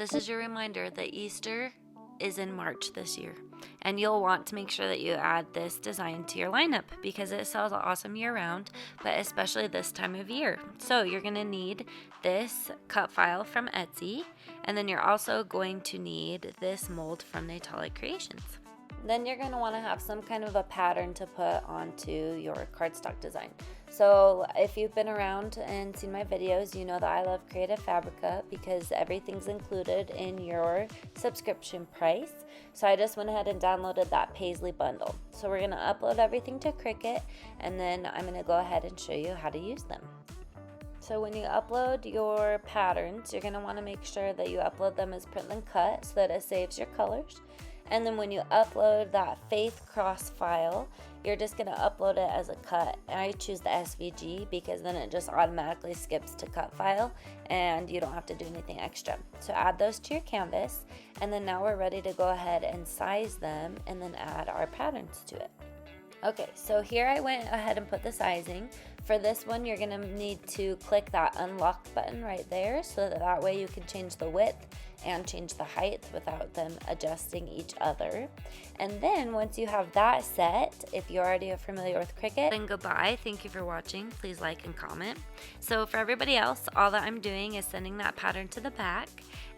this is your reminder that Easter is in March this year, and you'll want to make sure that you add this design to your lineup because it sells awesome year round, but especially this time of year. So you're going to need this cut file from Etsy, and then you're also going to need this mold from Natollie Creations. Then you're going to want to have some kind of a pattern to put onto your cardstock design. So if you've been around and seen my videos, you know that I love Creative Fabrica because everything's included in your subscription price. So I just went ahead and downloaded that Paisley bundle. So we're going to upload everything to Cricut, and then I'm going to go ahead and show you how to use them. So when you upload your patterns, you're going to want to make sure that you upload them as print and cut so that it saves your colors. And then when you upload that Faith Cross file, you're just going to upload it as a cut. And I choose the SVG because then it just automatically skips to cut file and you don't have to do anything extra. So add those to your canvas, and then now we're ready to go ahead and size them and then add our patterns to it. Okay, so here I went ahead and put the sizing. For this one, you're going to need to click that unlock button right there so that way you can change the width and change the height without them adjusting each other. And then once you have that set, if you already are familiar with Cricut, then goodbye. Thank you for watching. Please like and comment. So for everybody else, all that I'm doing is sending that pattern to the back.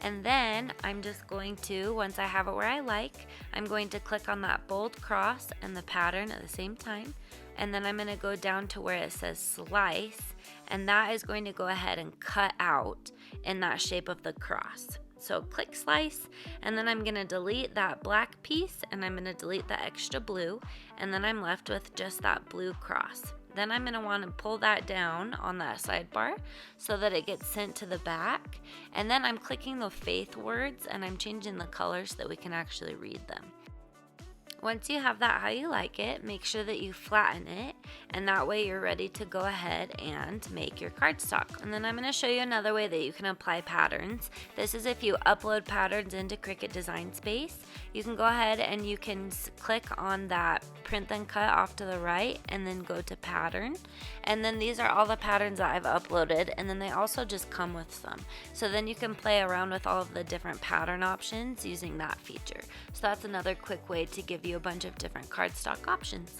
And then I'm just going to, once I have it where I like, I'm going to click on that bold cross and the pattern at the same time. And then I'm going to go down to where it says slice, and that is going to go ahead and cut out in that shape of the cross. So click slice, and then I'm going to delete that black piece, and I'm going to delete the extra blue, and then I'm left with just that blue cross. Then I'm going to want to pull that down on that sidebar so that it gets sent to the back. And then I'm clicking the faith words, and I'm changing the colors so that we can actually read them. Once you have that how you like it, make sure that you flatten it, and that way you're ready to go ahead and make your cardstock. And then I'm going to show you another way that you can apply patterns. This is if you upload patterns into Cricut Design Space. You can go ahead and you can click on that print and cut off to the right and then go to pattern. And then these are all the patterns that I've uploaded, and then they also just come with some. So then you can play around with all of the different pattern options using that feature. So that's another quick way to give you a bunch of different cardstock options.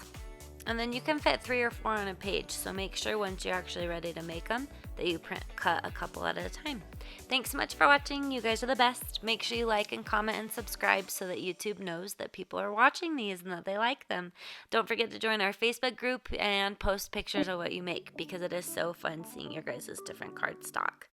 And then you can fit 3 or 4 on a page, so make sure once you're actually ready to make them that you cut a couple at a time. Thanks so much for watching. You guys are the best. Make sure you like and comment and subscribe so that YouTube knows that people are watching these and that they like them. Don't forget to join our Facebook group and post pictures of what you make because it is so fun seeing your guys' different cardstock.